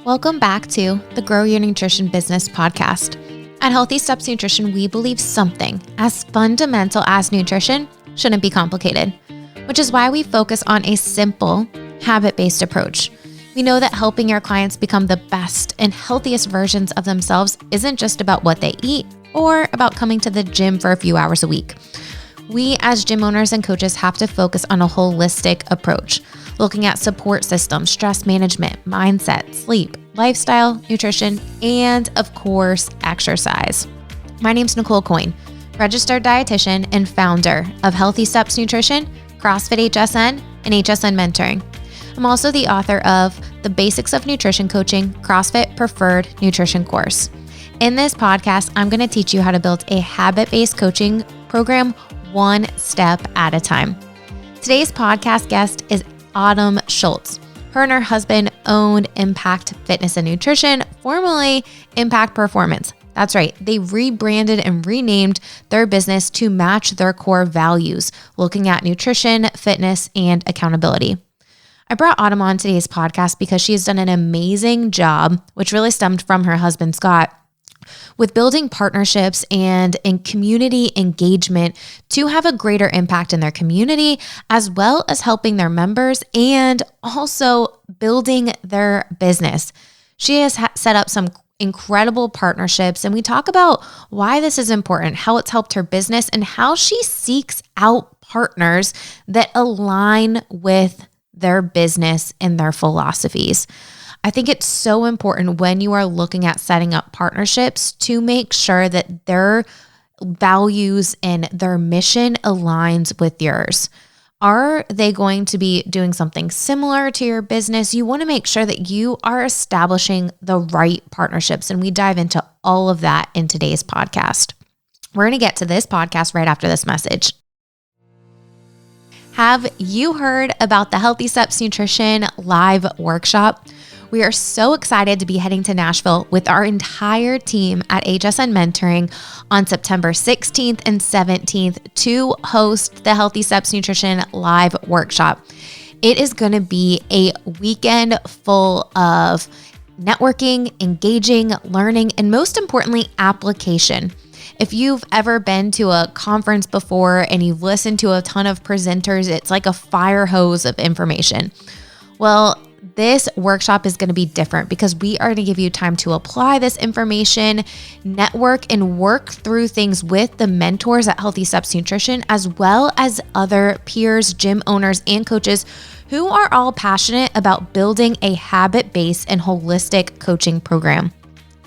Welcome back to the Grow Your Nutrition Business podcast. At Healthy Steps Nutrition, we believe something as fundamental as nutrition shouldn't be complicated, which is why we focus on a simple, habit-based approach. We know that helping your clients become the best and healthiest versions of themselves isn't just about what they eat or about coming to the gym for a few hours a week. We as gym owners and coaches have to focus on a holistic approach, looking at support systems, stress management, mindset, sleep, lifestyle, nutrition, and of course, exercise. My name's Nicole Coyne, registered dietitian and founder of Healthy Steps Nutrition, CrossFit HSN, and HSN Mentoring. I'm also the author of The Basics of Nutrition Coaching, CrossFit Preferred Nutrition course. In this podcast, I'm going to teach you how to build a habit-based coaching program one step at a time. Today's podcast guest is Autumn Schultz. Her and her husband owned Impact Fitness and Nutrition, formerly Impact Performance. That's right. They rebranded and renamed their business to match their core values, looking at nutrition, fitness, and accountability. I brought Autumn on today's podcast because she has done an amazing job, which really stemmed from her husband, Scott, with building partnerships and in community engagement to have a greater impact in their community, as well as helping their members and also building their business. She has set up some incredible partnerships, and we talk about why this is important, how it's helped her business, and how she seeks out partners that align with their business and their philosophies. I think it's so important when you are looking at setting up partnerships to make sure that their values and their mission aligns with yours. Are they going to be doing something similar to your business? You want to make sure that you are establishing the right partnerships, and we dive into all of that in today's podcast. We're going to get to this podcast right after this message. Have you heard about the Healthy Steps Nutrition live workshop? We are so excited to be heading to Nashville with our entire team at HSN Mentoring on September 16th and 17th to host the Healthy Steps Nutrition live workshop. It is going to be a weekend full of networking, engaging, learning, and most importantly, application. If you've ever been to a conference before and you've listened to a ton of presenters, it's like a fire hose of information. Well, this workshop is going to be different because we are going to give you time to apply this information, network, and work through things with the mentors at Healthy Steps Nutrition, as well as other peers, gym owners, and coaches who are all passionate about building a habit-based and holistic coaching program.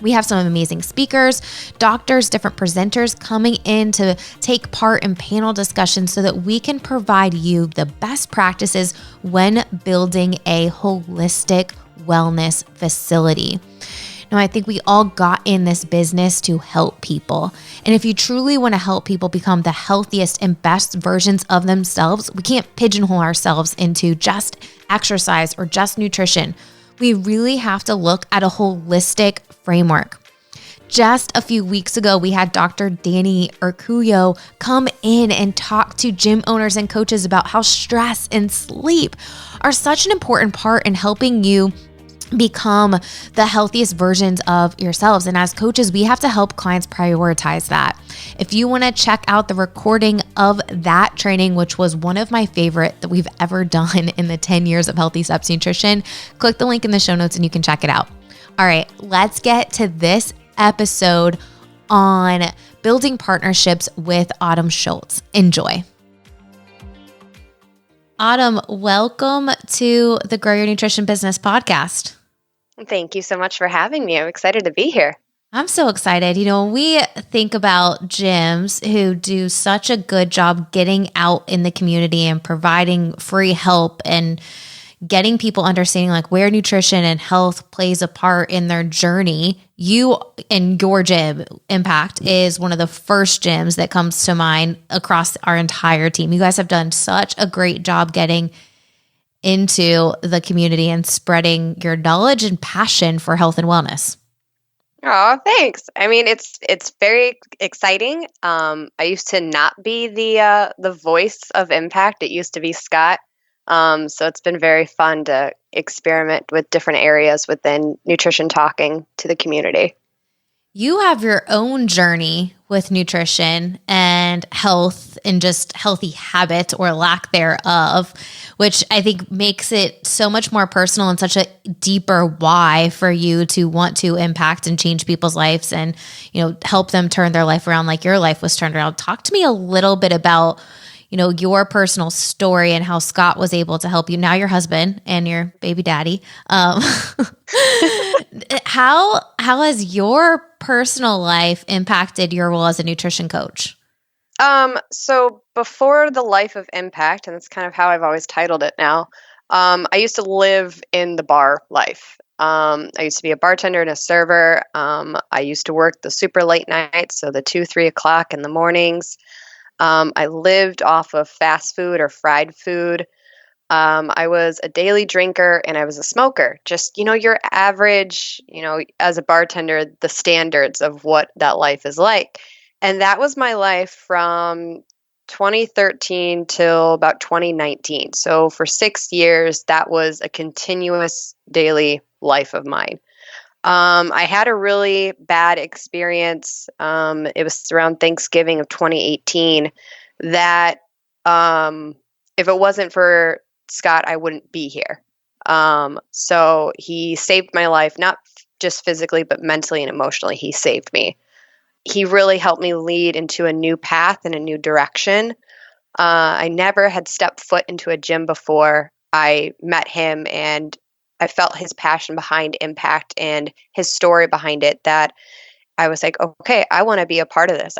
We have some amazing speakers, doctors, different presenters coming in to take part in panel discussions so that we can provide you the best practices when building a holistic wellness facility. Now, I think we all got in this business to help people. And if you truly want to help people become the healthiest and best versions of themselves, we can't pigeonhole ourselves into just exercise or just nutrition. We really have to look at a holistic framework. Just a few weeks ago, we had Dr. Danny Urcuyo come in and talk to gym owners and coaches about how stress and sleep are such an important part in helping you become the healthiest versions of yourselves. And as coaches, we have to help clients prioritize that. If you want to check out the recording of that training, which was one of my favorite that we've ever done in the 10 years of Healthy Steps Nutrition, click the link in the show notes and you can check it out. All right, let's get to this episode on building partnerships with Autumn Schultz. Enjoy. Autumn, welcome to the Grow Your Nutrition Business podcast. Thank you so much for having me. I'm excited to be here. I'm so excited. When we think about gyms who do such a good job getting out in the community and providing free help and getting people understanding like where nutrition and health plays a part in their journey, you and your gym, Impact, is one of the first gyms that comes to mind across our entire team. You guys have done such a great job getting into the community and spreading your knowledge and passion for health and wellness. Oh, thanks. I mean, it's very exciting. I used to not be the voice of Impact. It used to be Scott. So it's been very fun to experiment with different areas within nutrition talking to the community. You have your own journey with nutrition and health and just healthy habits or lack thereof, which I think makes it so much more personal and such a deeper why for you to want to impact and change people's lives and, help them turn their life around like your life was turned around. Talk to me a little bit about your personal story and how Scott was able to help you. Now your husband and your baby daddy. How has your personal life impacted your role as a nutrition coach? So before the life of impact, and that's kind of how I've always titled it now, I used to live in the bar life. I used to be a bartender and a server. I used to work the super late nights, so the 2-3 o'clock in the mornings. I lived off of fast food or fried food. I was a daily drinker and I was a smoker. Just, your average, as a bartender, the standards of what that life is like. And that was my life from 2013 till about 2019. So for 6 years, that was a continuous daily life of mine. I had a really bad experience. It was around Thanksgiving of 2018 that if it wasn't for Scott, I wouldn't be here. So he saved my life, not just physically, but mentally and emotionally. He saved me. He really helped me lead into a new path and a new direction. I never had stepped foot into a gym before I met him, and I felt his passion behind impact and his story behind it, that I was like, okay, I want to be a part of this.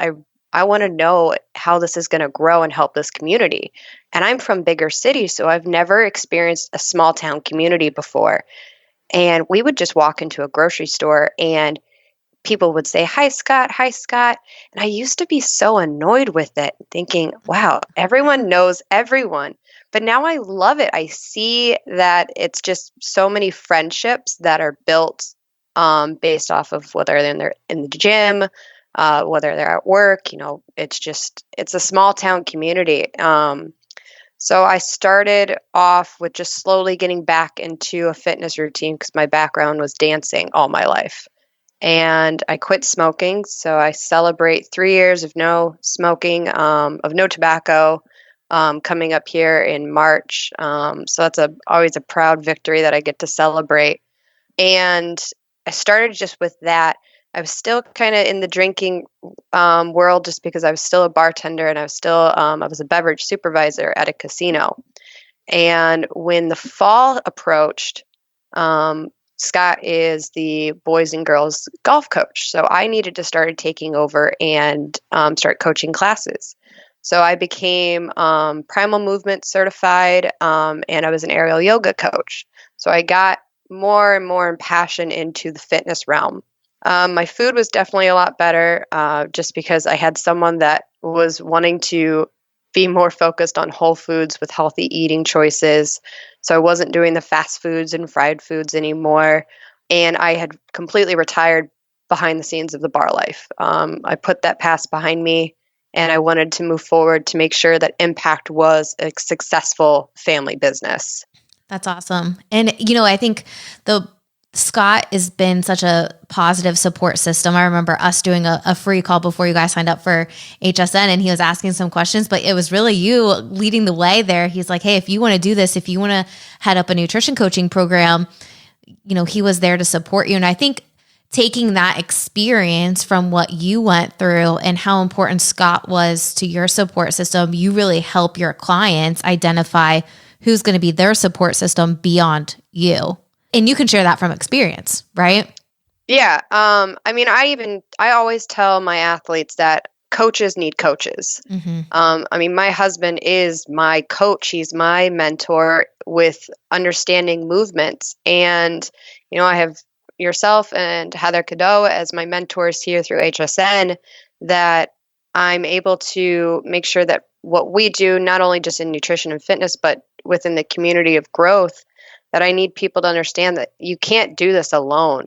I want to know how this is going to grow and help this community. And I'm from bigger cities, so I've never experienced a small town community before. And we would just walk into a grocery store and people would say, "Hi, Scott. Hi, Scott." And I used to be so annoyed with it, thinking, wow, everyone knows everyone. But now I love it. I see that it's just so many friendships that are built based off of whether they're in the gym, whether they're at work. It's a small town community. So I started off with just slowly getting back into a fitness routine because my background was dancing all my life. And I quit smoking. So I celebrate 3 years of no smoking, of no tobacco, coming up here in March. So that's always a proud victory that I get to celebrate. And I started just with that. I was still kind of in the drinking world just because I was still a bartender and I was a beverage supervisor at a casino. And when the fall approached, Scott is the boys and girls golf coach. So I needed to start taking over and start coaching classes. So I became primal movement certified, and I was an aerial yoga coach. So I got more and more passion into the fitness realm. My food was definitely a lot better just because I had someone that was wanting to be more focused on whole foods with healthy eating choices. So I wasn't doing the fast foods and fried foods anymore. And I had completely retired behind the scenes of the bar life. I put that past behind me and I wanted to move forward to make sure that Impact was a successful family business. That's awesome. And, I think Scott has been such a positive support system. I remember us doing a free call before you guys signed up for HSN, and he was asking some questions, but it was really you leading the way there. He's like, hey, if you want to do this, if you want to head up a nutrition coaching program, he was there to support you. And I think taking that experience from what you went through and how important Scott was to your support system, you really help your clients identify who's going to be their support system beyond you. And you can share that from experience, right? Yeah. I always tell my athletes that coaches need coaches. Mm-hmm. My husband is my coach. He's my mentor with understanding movements. And, I have yourself and Heather Cadeau as my mentors here through HSN, that I'm able to make sure that what we do, not only just in nutrition and fitness, but within the community of growth, that I need people to understand that you can't do this alone.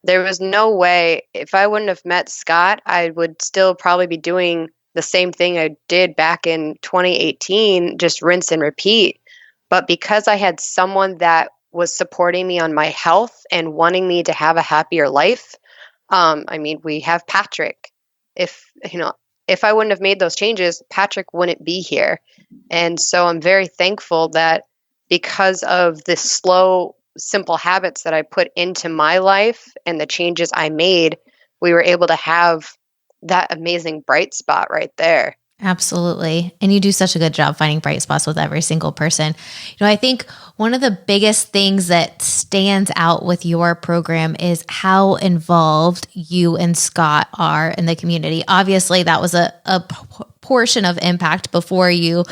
There was no way, if I wouldn't have met Scott, I would still probably be doing the same thing I did back in 2018, just rinse and repeat. But because I had someone that was supporting me on my health and wanting me to have a happier life, I mean, we have Patrick. If, if I wouldn't have made those changes, Patrick wouldn't be here. And so I'm very thankful that because of the slow, simple habits that I put into my life and the changes I made, we were able to have that amazing bright spot right there. Absolutely. And you do such a good job finding bright spots with every single person. I think one of the biggest things that stands out with your program is how involved you and Scott are in the community. Obviously, that was a portion of impact before you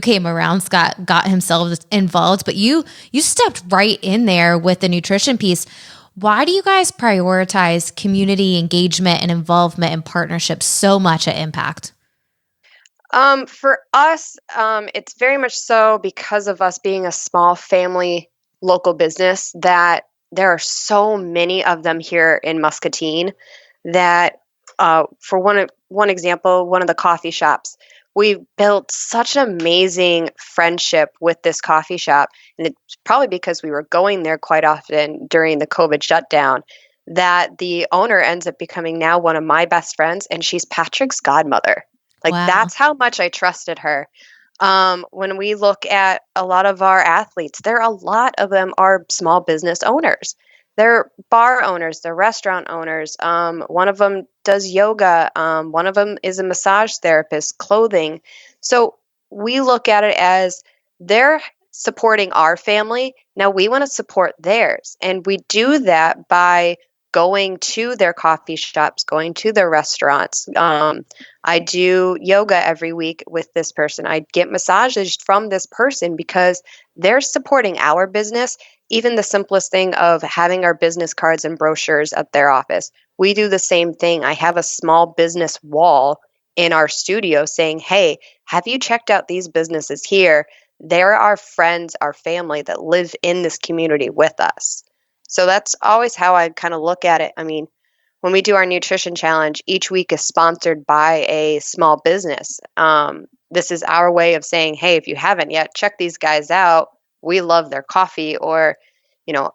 came around. Scott got himself involved, but you stepped right in there with the nutrition piece. Why do you guys prioritize community engagement and involvement and partnerships so much at Impact? For us, it's very much so because of us being a small family local business that there are so many of them here in Muscatine that, for one example, one of the coffee shops, we built such an amazing friendship with this coffee shop, and it's probably because we were going there quite often during the COVID shutdown, that the owner ends up becoming now one of my best friends, and she's Patrick's godmother. Like, Wow. that's how much I trusted her. When we look at a lot of our athletes, a lot of them are small business owners. They're bar owners, they're restaurant owners. One of them does yoga. One of them is a massage therapist, clothing. So we look at it as they're supporting our family. Now we want to support theirs. And we do that by going to their coffee shops, going to their restaurants. I do yoga every week with this person. I get massages from this person because they're supporting our business. Even the simplest thing of having our business cards and brochures at their office. We do the same thing. I have a small business wall in our studio saying, hey, have you checked out these businesses here? They're our friends, our family that live in this community with us. So that's always how I kind of look at it. I mean, when we do our nutrition challenge, each week is sponsored by a small business. This is our way of saying, hey, if you haven't yet, check these guys out. We love their coffee, or,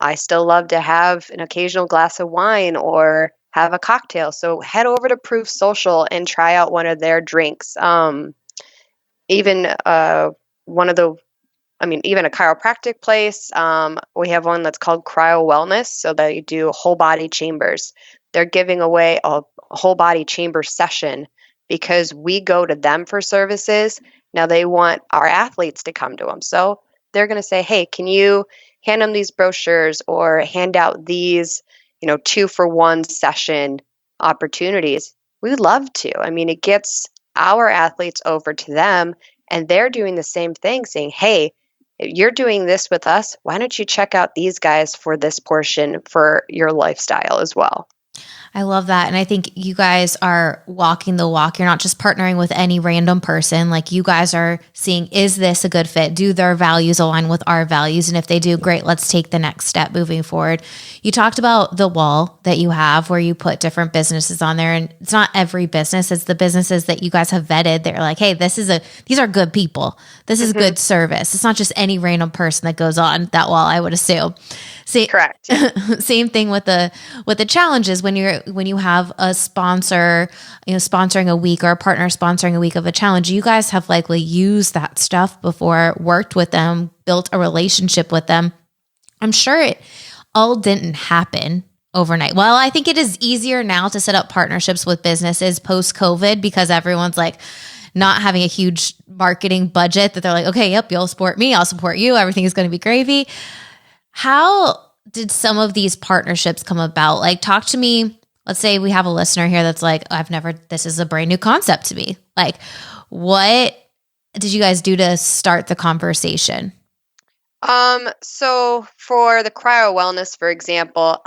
I still love to have an occasional glass of wine or have a cocktail. So head over to Proof Social and try out one of their drinks. Even even a chiropractic place. We have one that's called Cryo Wellness. So they do whole body chambers. They're giving away a whole body chamber session because we go to them for services. Now they want our athletes to come to them. So they're going to say, hey, can you hand them these brochures or hand out these, 2-for-1 session opportunities? We'd love to. I mean, it gets our athletes over to them, and they're doing the same thing, saying, hey, you're doing this with us. Why don't you check out these guys for this portion for your lifestyle as well? I love that. And I think you guys are walking the walk. You're not just partnering with any random person. Like, you guys are seeing, is this a good fit? Do their values align with our values? And if they do, great, let's take the next step moving forward. You talked about the wall that you have where you put different businesses on there. And it's not every business, it's the businesses that you guys have vetted. They're like, hey, these are good people. This is good service. It's not just any random person that goes on that wall, I would assume. Correct. Same thing with the challenges when you have a sponsor, sponsoring a week, or a partner sponsoring a week of a challenge. You guys have likely used that stuff before, worked with them, built a relationship with them. I'm sure it all didn't happen overnight. Well, I think it is easier now to set up partnerships with businesses post-COVID because everyone's like not having a huge marketing budget that they're like, okay, yep, you'll support me, I'll support you, everything is going to be gravy. How did some of these partnerships come about? Like, talk to me. Let's say we have a listener here that's like, this is a brand new concept to me. Like, what did you guys do to start the conversation? So for the Cryo Wellness, for example,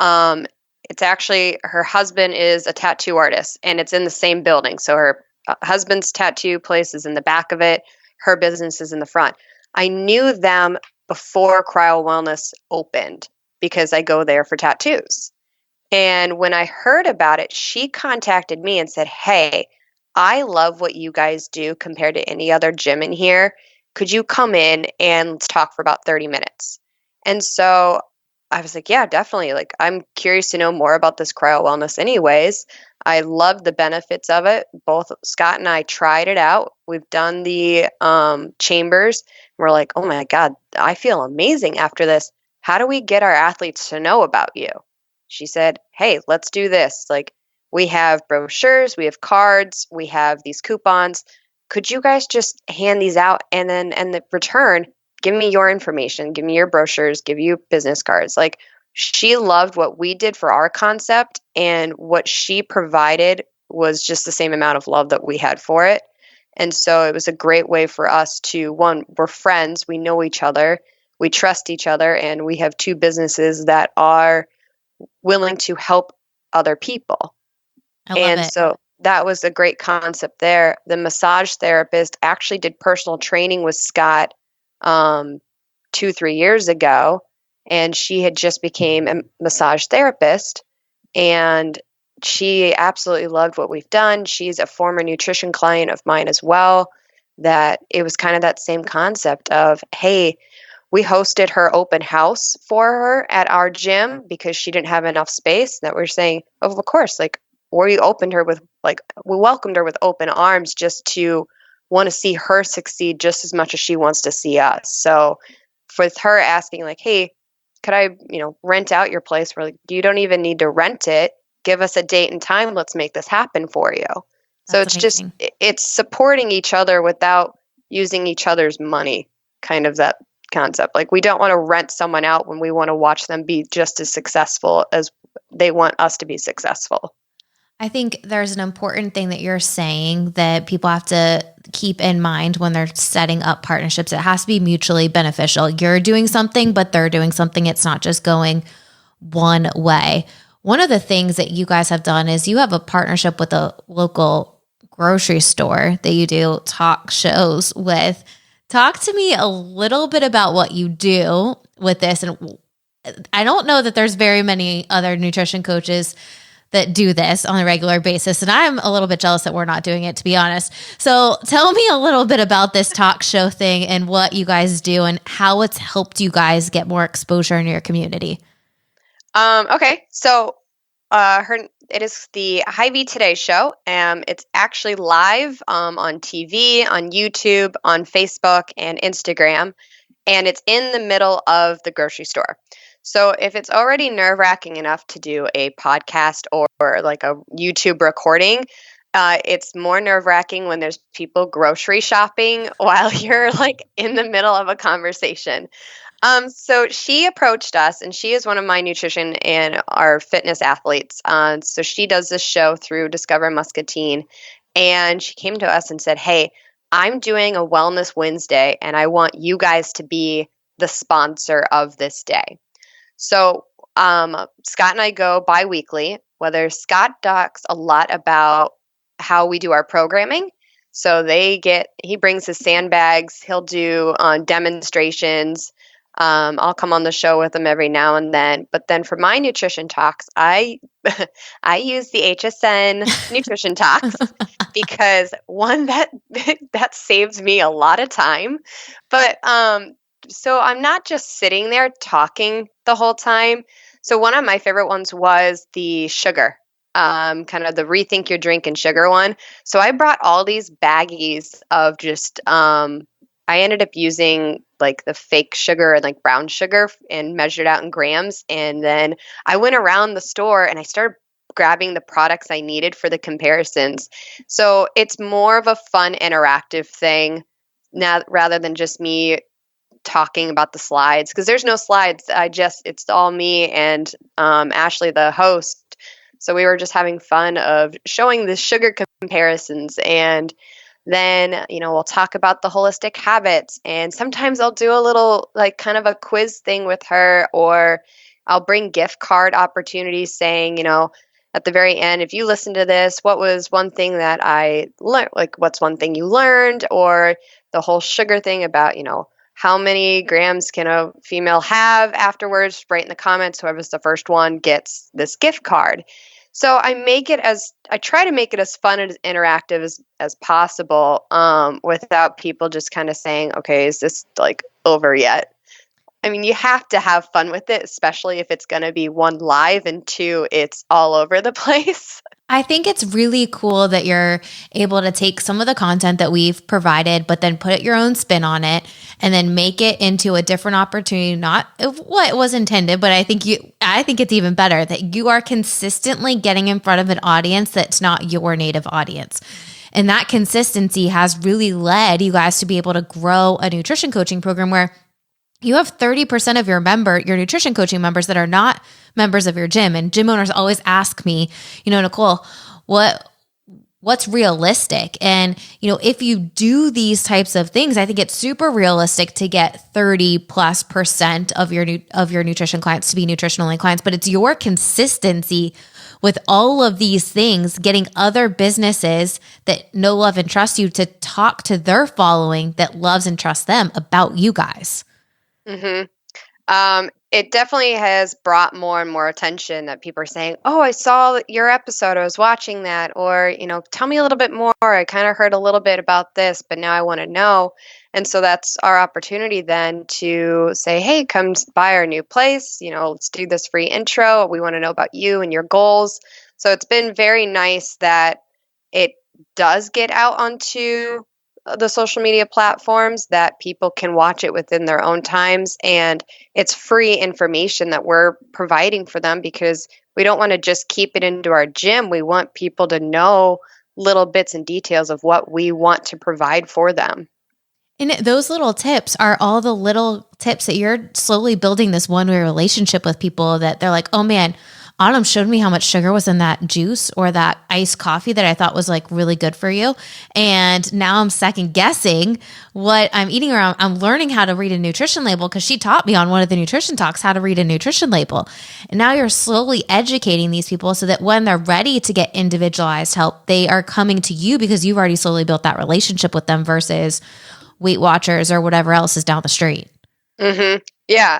it's actually, her husband is a tattoo artist and it's in the same building. So her husband's tattoo place is in the back of it. Her business is in the front. I knew them before Cryo Wellness opened because I go there for tattoos. And when I heard about it, she contacted me and said, hey, I love what you guys do compared to any other gym in here. could you come in and let's talk for about 30 minutes? And so I was like, yeah, definitely. Like, I'm curious to know more about this cryo wellness anyways. I love the benefits of it. Both Scott and I tried it out. We've done the chambers. We're like, oh my God, I feel amazing after this. How do we get our athletes to know about you? She said, hey, let's do this. Like, we have brochures, we have cards, we have these coupons. Could you guys just hand these out, and then in the return, give me your information, give me your brochures, give you business cards. Like, she loved what we did for our concept, and what she provided was just the same amount of love that we had for it. And so it was a great way for us to, one, we're friends, we know each other, we trust each other, and we have two businesses that are willing to help other people. I love And it. so that was a great concept there. The massage therapist actually did personal training with Scott 2-3 years ago, and she had just became a massage therapist, and she absolutely loved what we've done. She's a former nutrition client of mine as well. That it was kind of that same concept of, hey, we hosted her open house for her at our gym because she didn't have enough space. That we're saying, oh, of course, like, we opened her with, like, we welcomed her with open arms just to want to see her succeed just as much as she wants to see us. So with her asking, like, hey, could I, rent out your place? We're like, you don't even need to rent it. Give us a date and time. Let's make this happen for you. So That's it's just, amazing. it's supporting each other without using each other's money, kind of that concept. Like, we don't want to rent someone out when we want to watch them be just as successful as they want us to be successful. I think there's an important thing that you're saying that people have to keep in mind when they're setting up partnerships. It has to be mutually beneficial. You're doing something, but they're doing something. It's not just going one way. One of the things that you guys have done is you have a partnership with a local grocery store that you do talk shows with. Talk to me a little bit about what you do with this. And I don't know that there's very many other nutrition coaches that do this on a regular basis. And I'm a little bit jealous that we're not doing it, to be honest. So tell me a little bit about this talk show thing and what you guys do and how it's helped you guys get more exposure in your community. Okay. So it is the Hy-Vee Today show. It's actually live on TV, on YouTube, on Facebook, and Instagram. And it's in the middle of the grocery store. So if it's already nerve-wracking enough to do a podcast or like a YouTube recording, it's more nerve-wracking when there's people grocery shopping while you're like in the middle of a conversation. So she approached us, and she is one of my nutrition and our fitness athletes. So she does this show through Discover Muscatine, and she came to us and said, hey, I'm doing a Wellness Wednesday, and I want you guys to be the sponsor of this day. So Scott and I go bi-weekly, whether Scott talks a lot about how we do our programming. So he brings his sandbags, he'll do demonstrations. I'll come on the show with him every now and then. But then for my nutrition talks, I use the HSN nutrition talks because one, that saves me a lot of time. But so I'm not just sitting there talking the whole time. So one of my favorite ones was the sugar, kind of the rethink your drink and sugar one. So I brought all these baggies of just I ended up using like the fake sugar and like brown sugar and measured out in grams. And then I went around the store and I started grabbing the products I needed for the comparisons. So it's more of a fun, interactive thing now rather than just me talking about the slides, because there's no slides. It's all me and Ashley, the host. So we were just having fun of showing the sugar comparisons, and then we'll talk about the holistic habits, and sometimes I'll do a little like kind of a quiz thing with her, or I'll bring gift card opportunities saying, at the very end, if you listen to this, what was one thing that I learned, like what's one thing you learned, or the whole sugar thing about, how many grams can a female have afterwards? Write in the comments. Whoever's the first one gets this gift card. So I try to make it as fun and as interactive as possible, without people just kind of saying, okay, is this like over yet? I mean, you have to have fun with it, especially if it's going to be one, live, and two, it's all over the place. I think it's really cool that you're able to take some of the content that we've provided, but then put your own spin on it and then make it into a different opportunity, not what was intended, but I think it's even better that you are consistently getting in front of an audience that's not your native audience. And that consistency has really led you guys to be able to grow a nutrition coaching program where you have 30% of your nutrition coaching members that are not members of your gym. And gym owners always ask me, Nicole, what's realistic? And, if you do these types of things, I think it's super realistic to get 30+% of your nutrition clients to be nutrition only clients, but it's your consistency with all of these things, getting other businesses that know, love, and trust you to talk to their following that loves and trusts them about you guys. Mm-hmm. It definitely has brought more and more attention that people are saying, oh, I saw your episode, I was watching that, or, tell me a little bit more. I kind of heard a little bit about this, but now I want to know. And so that's our opportunity then to say, hey, come by our new place, let's do this free intro. We want to know about you and your goals. So it's been very nice that it does get out onto the social media platforms, that people can watch it within their own times, and it's free information that we're providing for them because we don't want to just keep it into our gym. We want people to know little bits and details of what we want to provide for them. And those little tips are all the little tips that you're slowly building this one-way relationship with people that they're like, oh man, Autumn showed me how much sugar was in that juice or that iced coffee that I thought was like really good for you. And now I'm second guessing what I'm eating around. I'm learning how to read a nutrition label because she taught me on one of the nutrition talks how to read a nutrition label. And now you're slowly educating these people so that when they're ready to get individualized help, they are coming to you because you've already slowly built that relationship with them versus Weight Watchers or whatever else is down the street. Mm-hmm. Yeah.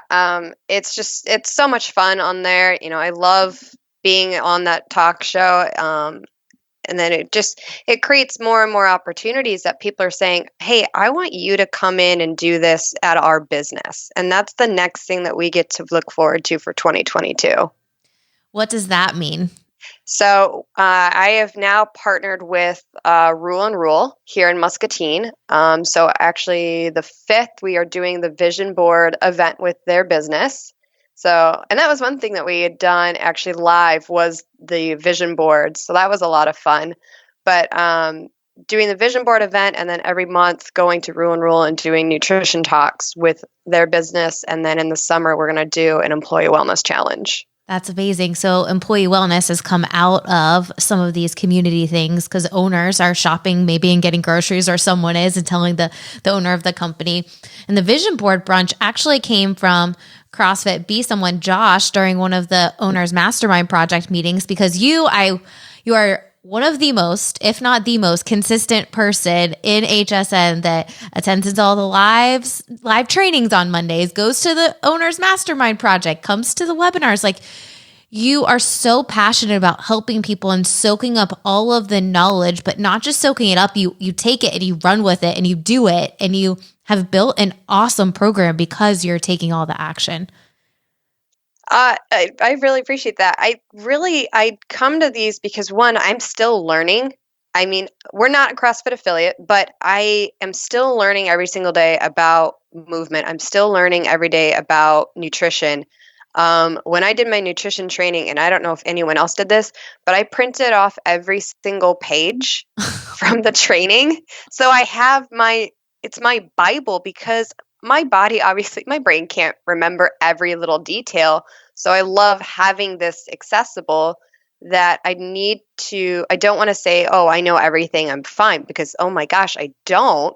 It's so much fun on there. I love being on that talk show. And then it creates more and more opportunities that people are saying, hey, I want you to come in and do this at our business. And that's the next thing that we get to look forward to for 2022. What does that mean? So I have now partnered with Rule and Rule here in Muscatine. So actually the 5th, we are doing the vision board event with their business. So, and that was one thing that we had done actually live was the vision board. So that was a lot of fun. But doing the vision board event and then every month going to Rule and Rule and doing nutrition talks with their business. And then in the summer, we're going to do an employee wellness challenge. That's amazing. So employee wellness has come out of some of these community things because owners are shopping maybe and getting groceries, or someone is and telling the owner of the company. And the vision board brunch actually came from CrossFit Be Someone Josh during one of the owners mastermind project meetings, because you are one of the most, if not the most consistent person in HSN that attends all the live trainings on Mondays, goes to the owner's mastermind project, comes to the webinars. Like, you are so passionate about helping people and soaking up all of the knowledge, but not just soaking it up. You take it and you run with it and you do it, and you have built an awesome program because you're taking all the action. I really appreciate that. I come to these because, one, I'm still learning. I mean, we're not a CrossFit affiliate, but I am still learning every single day about movement. I'm still learning every day about nutrition. When I did my nutrition training, and I don't know if anyone else did this, but I printed off every single page from the training. So I have it's my Bible, because my body, obviously, my brain can't remember every little detail. So I love having this accessible, that I don't want to say, oh, I know everything, I'm fine, because, oh my gosh, I don't.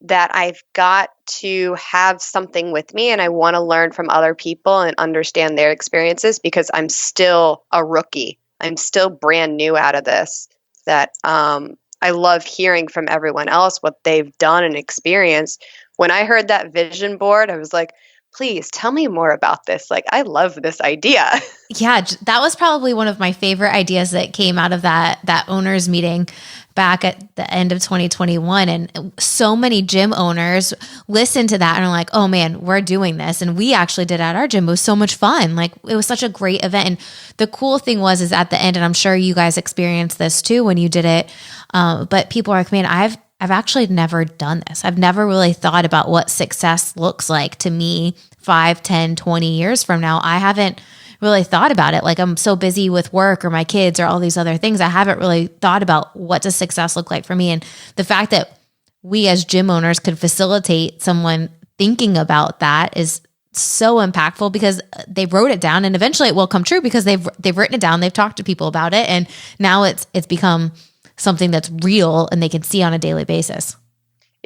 That I've got to have something with me, and I want to learn from other people and understand their experiences, because I'm still a rookie. I'm still brand new out of this. That I love hearing from everyone else what they've done and experienced. When I heard that vision board, I was like, please tell me more about this. Like, I love this idea. Yeah, that was probably one of my favorite ideas that came out of that owners meeting back at the end of 2021. And so many gym owners listened to that and are like, oh man, we're doing this. And we actually did at our gym. It was so much fun. Like, it was such a great event. And the cool thing is at the end, and I'm sure you guys experienced this too when you did it. But people are like, man, I've actually never done this. I've never really thought about what success looks like to me 5, 10, 20 years from now. I haven't really thought about it. Like, I'm so busy with work or my kids or all these other things. I haven't really thought about what does success look like for me. And the fact that we as gym owners could facilitate someone thinking about that is so impactful, because they wrote it down, and eventually it will come true because they've written it down. They've talked to people about it, and now it's become something that's real and they can see on a daily basis.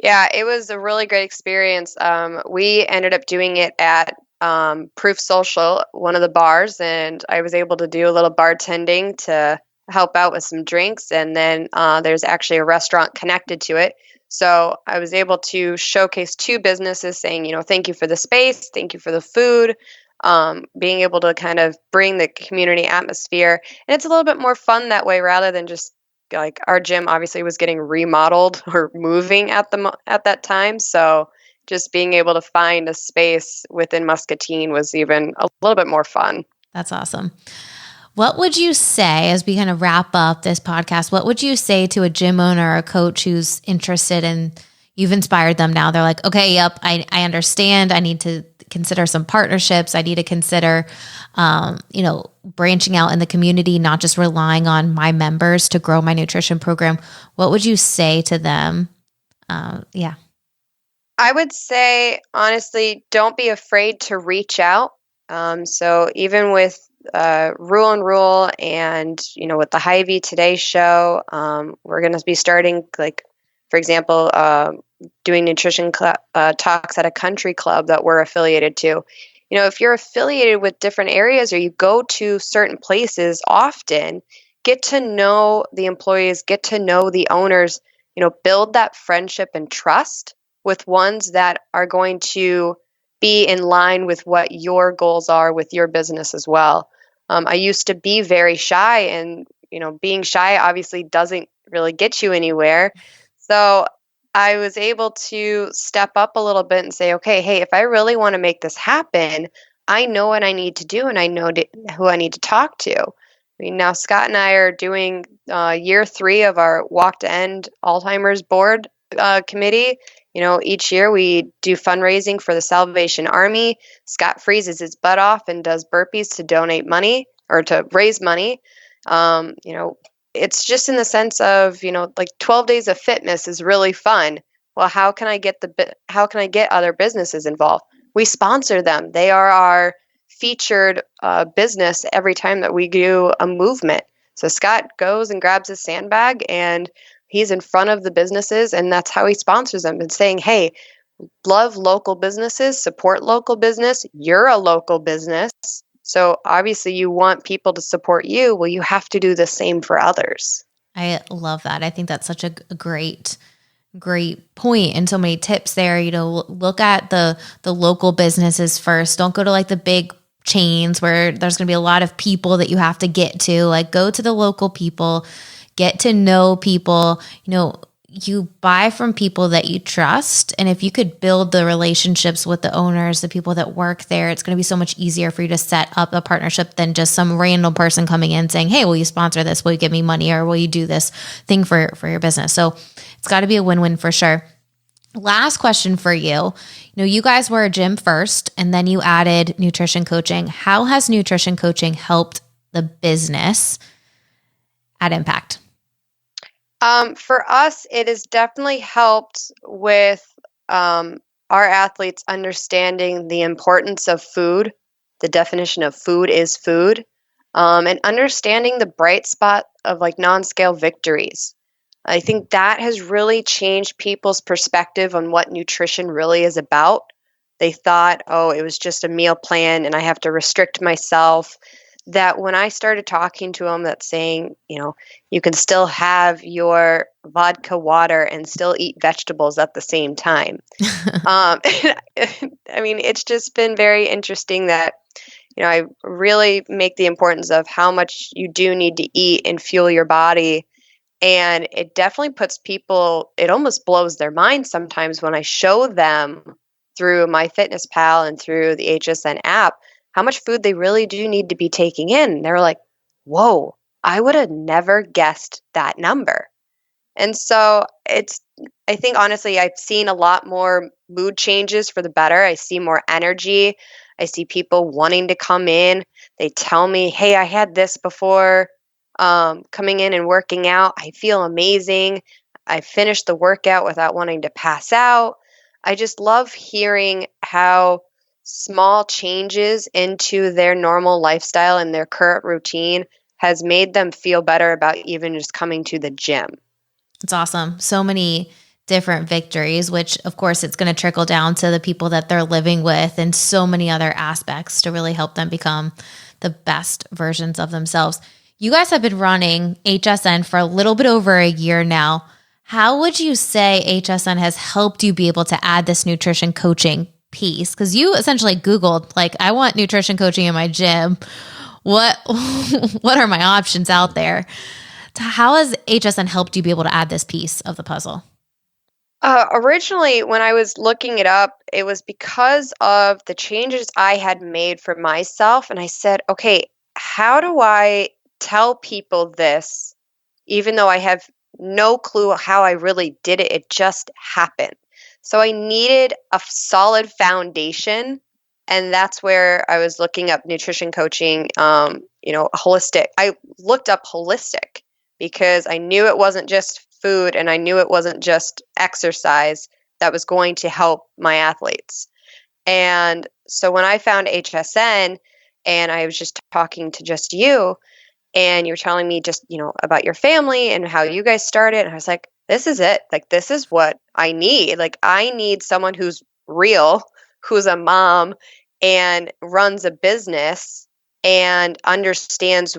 Yeah, it was a really great experience. We ended up doing it at Proof Social, one of the bars, and I was able to do a little bartending to help out with some drinks. And then there's actually a restaurant connected to it. So I was able to showcase 2 businesses saying, thank you for the space, thank you for the food, being able to kind of bring the community atmosphere. And it's a little bit more fun that way, rather than just like our gym obviously was getting remodeled or moving at that time. So just being able to find a space within Muscatine was even a little bit more fun. That's awesome. What would you say, as we kind of wrap up this podcast, what would you say to a gym owner or a coach who's interested and you've inspired them now? They're like, okay, yep, I understand. I need to consider some partnerships. I need to consider, branching out in the community, not just relying on my members to grow my nutrition program. What would you say to them? Yeah. I would say, honestly, don't be afraid to reach out. So even with Rule and Rule and, with the Hy-Vee Today show, we're going to be starting, like, for example, doing nutrition talks at a country club that we're affiliated to. If you're affiliated with different areas or you go to certain places often, get to know the employees, get to know the owners, build that friendship and trust with ones that are going to be in line with what your goals are with your business as well. I used to be very shy, and, being shy obviously doesn't really get you anywhere. So I was able to step up a little bit and say, okay, hey, if I really want to make this happen, I know what I need to do, and I know who I need to talk to. I mean, now Scott and I are doing year 3 of our Walk to End Alzheimer's Board committee. Each year we do fundraising for the Salvation Army. Scott freezes his butt off and does burpees to donate money or to raise money. It's just in the sense of, like 12 days of fitness is really fun. Well, how can I get other businesses involved? We sponsor them. They are our featured business every time that we do a movement. So Scott goes and grabs his sandbag and he's in front of the businesses, and that's how he sponsors them, and saying, hey, love local businesses, support local business. You're a local business. So obviously you want people to support you. Well, you have to do the same for others. I love that. I think that's such a great point, and so many tips there. Look at the local businesses first. Don't go to like the big chains where there's going to be a lot of people that you have to get to. Like, go to the local people, get to know people. You buy from people that you trust. And if you could build the relationships with the owners, the people that work there, it's going to be so much easier for you to set up a partnership than just some random person coming in saying, hey, will you sponsor this? Will you give me money? Or will you do this thing for your business? So it's got to be a win-win for sure. Last question for you. You guys were a gym first, and then you added nutrition coaching. How has nutrition coaching helped the business at Impact? For us, it has definitely helped with our athletes understanding the importance of food. The definition of food is food, and understanding the bright spot of like non-scale victories. I think that has really changed people's perspective on what nutrition really is about. They thought, oh, it was just a meal plan and I have to restrict myself. that when I started talking to them, that's saying, you can still have your vodka water and still eat vegetables at the same time. I mean, it's just been very interesting that, I really make the importance of how much you do need to eat and fuel your body. And it definitely puts people, it almost blows their mind sometimes when I show them through my Fitness Pal and through the HSN app how much food they really do need to be taking in. They're like, whoa, I would have never guessed that number. And so I think honestly, I've seen a lot more mood changes for the better. I see more energy. I see people wanting to come in. They tell me, hey, I had this before coming in and working out. I feel amazing. I finished the workout without wanting to pass out. I just love hearing how small changes into their normal lifestyle and their current routine has made them feel better about even just coming to the gym. It's awesome. So many different victories, which of course it's going to trickle down to the people that they're living with and so many other aspects to really help them become the best versions of themselves. You guys have been running HSN for a little bit over a year now. How would you say HSN has helped you be able to add this nutrition coaching piece? Because you essentially Googled, like, I want nutrition coaching in my gym. What are my options out there? How has HSN helped you be able to add this piece of the puzzle? Originally, when I was looking it up, it was because of the changes I had made for myself. And I said, okay, how do I tell people this, even though I have no clue how I really did it? It just happened. So I needed a solid foundation. And that's where I was looking up nutrition coaching, holistic. I looked up holistic because I knew it wasn't just food and I knew it wasn't just exercise that was going to help my athletes. And so when I found HSN and I was just talking to just you and you're telling me just, about your family and how you guys started, and I was like, this is it. Like, this is what I need. Like, I need someone who's real, who's a mom and runs a business and understands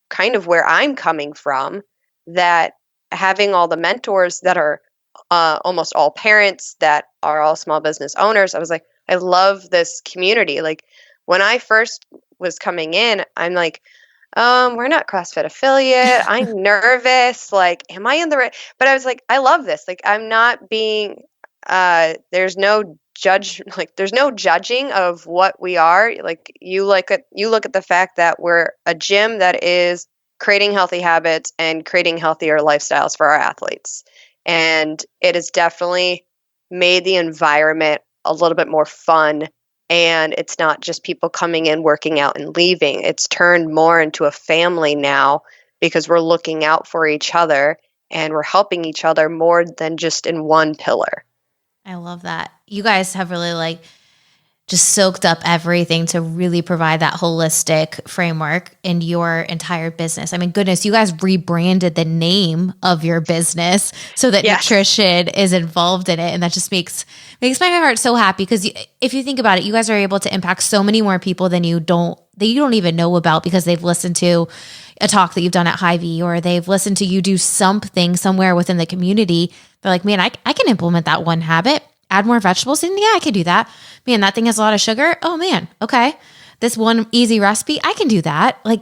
kind of where I'm coming from, that having all the mentors that are almost all parents that are all small business owners, I was like, I love this community. Like, when I first was coming in, I'm like, we're not CrossFit affiliate. I'm nervous. Like, am I in the right? But I was like, I love this. Like, I'm not being, there's no there's no judging of what we are. Like, you look at the fact that we're a gym that is creating healthy habits and creating healthier lifestyles for our athletes. And it has definitely made the environment a little bit more fun. And it's not just people coming in, working out, and leaving. It's turned more into a family now because we're looking out for each other and we're helping each other more than just in one pillar. I love that. You guys have really just soaked up everything to really provide that holistic framework in your entire business. I mean, goodness, you guys rebranded the name of your business so that nutrition is involved in it. And that just makes my heart so happy because if you think about it, you guys are able to impact so many more people than you don't even know about because they've listened to a talk that you've done at Hy-Vee or they've listened to you do something somewhere within the community. They're like, man, I can implement that one habit. Add more vegetables. And yeah, I could do that. Man, that thing has a lot of sugar. Oh man. Okay. This one easy recipe, I can do that. Like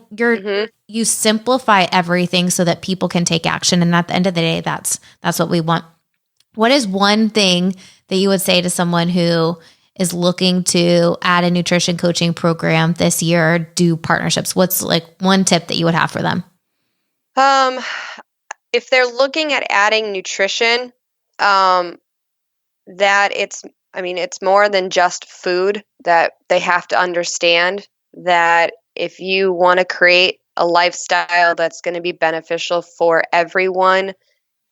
you simplify everything so that people can take action. And at the end of the day, that's what we want. What is one thing that you would say to someone who is looking to add a nutrition coaching program this year, or do partnerships? What's one tip that you would have for them? If they're looking at adding nutrition, that it's more than just food, that they have to understand that if you want to create a lifestyle that's going to be beneficial for everyone,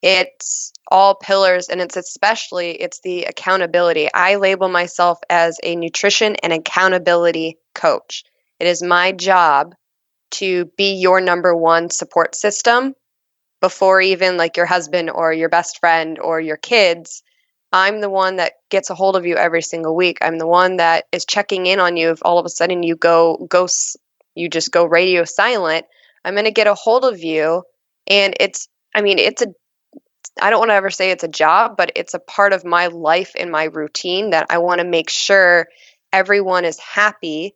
it's all pillars, and it's the accountability. I label myself as a nutrition and accountability coach. It is my job to be your number one support system before even your husband or your best friend or your kids. I'm the one that gets a hold of you every single week. I'm the one that is checking in on you if all of a sudden you go you just go radio silent, I'm going to get a hold of you. And I don't want to ever say it's a job, but it's a part of my life and my routine that I want to make sure everyone is happy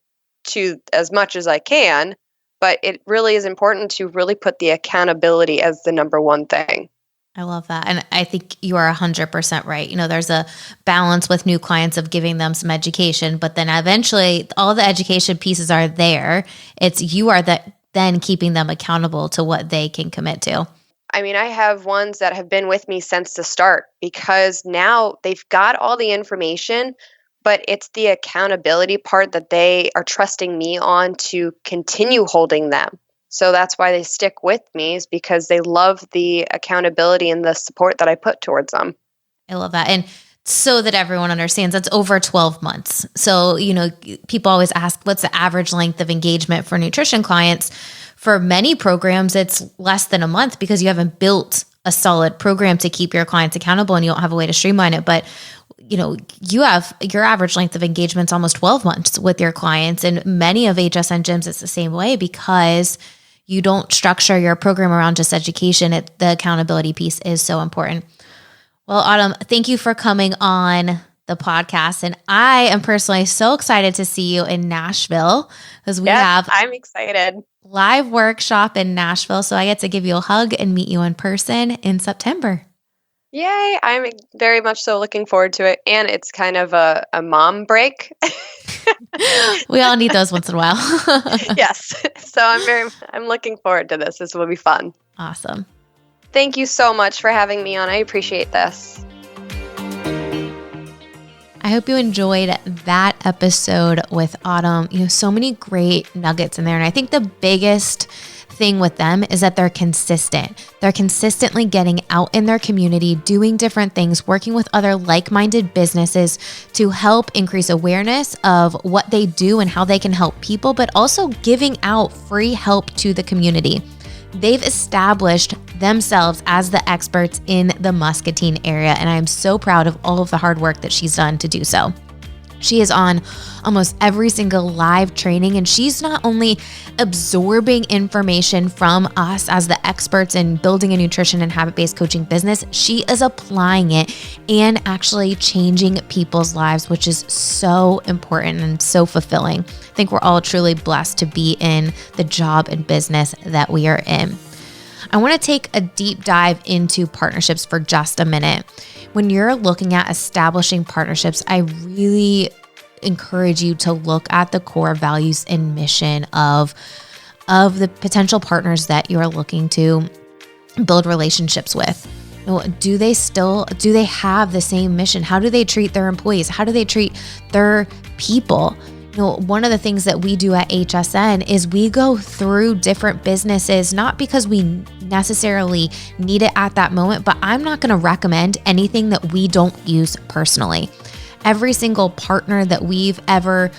to as much as I can. But it really is important to really put the accountability as the number one thing. I love that. And I think you are 100% right. There's a balance with new clients of giving them some education, but then eventually all the education pieces are there. It's you are then keeping them accountable to what they can commit to. I have ones that have been with me since the start because now they've got all the information, but it's the accountability part that they are trusting me on to continue holding them. So that's why they stick with me, is because they love the accountability and the support that I put towards them. I love that. And so that everyone understands, that's over 12 months. So, people always ask, what's the average length of engagement for nutrition clients? For many programs, it's less than a month because you haven't built a solid program to keep your clients accountable and you don't have a way to streamline it. But, you have your average length of engagement is almost 12 months with your clients. And many of HSN gyms, it's the same way because you don't structure your program around just education. The accountability piece is so important. Well, Autumn, thank you for coming on the podcast. And I am personally so excited to see you in Nashville because I'm excited. Live workshop in Nashville. So I get to give you a hug and meet you in person in September. Yay. I'm very much so looking forward to it. And it's kind of a mom break. We all need those once in a while. Yes. So I'm looking forward to this. This will be fun. Awesome. Thank you so much for having me on. I appreciate this. I hope you enjoyed that episode with Autumn. So many great nuggets in there. And I think the biggest thing with them is that they're consistent. They're consistently getting out in their community, doing different things, working with other like-minded businesses to help increase awareness of what they do and how they can help people, but also giving out free help to the community. They've established themselves as the experts in the Muscatine area, and I am so proud of all of the hard work that she's done to do so. She is on almost every single live training, and she's not only absorbing information from us as the experts in building a nutrition and habit-based coaching business, she is applying it and actually changing people's lives, which is so important and so fulfilling. I think we're all truly blessed to be in the job and business that we are in. I want to take a deep dive into partnerships for just a minute. When you're looking at establishing partnerships, I really encourage you to look at the core values and mission of the potential partners that you're looking to build relationships with. Do they have the same mission? How do they treat their employees? How do they treat their people? One of the things that we do at HSN is we go through different businesses, not because we necessarily need it at that moment, but I'm not going to recommend anything that we don't use personally. Every single partner that we've ever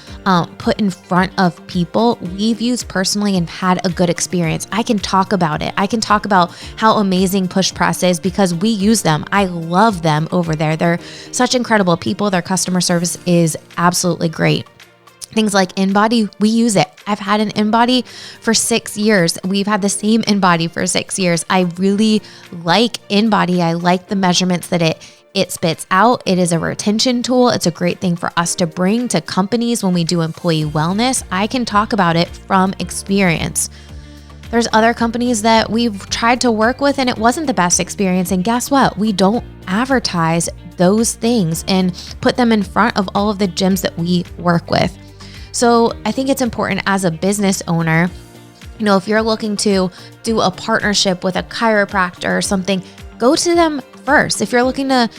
put in front of people, we've used personally and had a good experience. I can talk about it. I can talk about how amazing Push Press is because we use them. I love them over there. They're such incredible people. Their customer service is absolutely great. Things like InBody, we use it. I've had an InBody for 6 years. We've had the same InBody for 6 years. I really like InBody. I like the measurements that it spits out. It is a retention tool. It's a great thing for us to bring to companies when we do employee wellness. I can talk about it from experience. There's other companies that we've tried to work with and it wasn't the best experience. And guess what? We don't advertise those things and put them in front of all of the gyms that we work with. So I think it's important as a business owner, if you're looking to do a partnership with a chiropractor or something, go to them first. If you're looking to,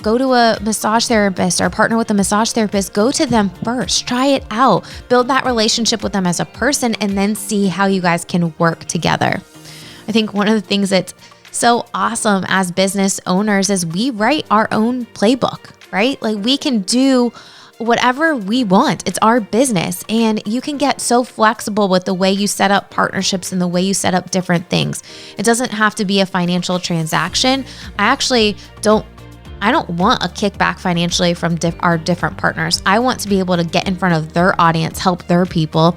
go to a massage therapist or partner with a massage therapist, go to them first. Try it out. Build that relationship with them as a person and then see how you guys can work together. I think one of the things that's so awesome as business owners is we write our own playbook, right? Like we can do whatever we want. It's our business. And you can get so flexible with the way you set up partnerships and the way you set up different things. It doesn't have to be a financial transaction. I don't want a kickback financially from our different partners. I want to be able to get in front of their audience, help their people,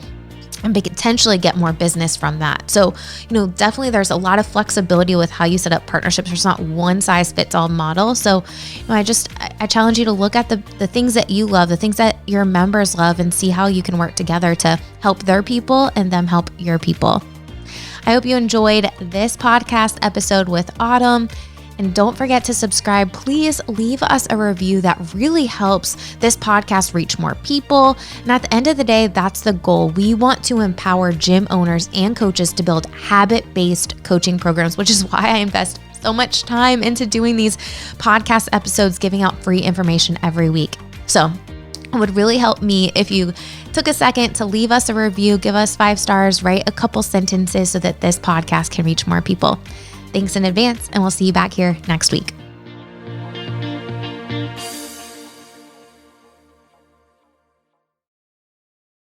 and potentially get more business from that. So, definitely there's a lot of flexibility with how you set up partnerships. There's not one size fits all model. So, I challenge you to look at the things that you love, the things that your members love, and see how you can work together to help their people and them help your people. I hope you enjoyed this podcast episode with Autumn. And don't forget to subscribe. Please leave us a review. That really helps this podcast reach more people. And at the end of the day, that's the goal. We want to empower gym owners and coaches to build habit-based coaching programs, which is why I invest so much time into doing these podcast episodes, giving out free information every week. So it would really help me if you took a second to leave us a review, give us 5 stars, write a couple sentences so that this podcast can reach more people. Thanks in advance, and we'll see you back here next week.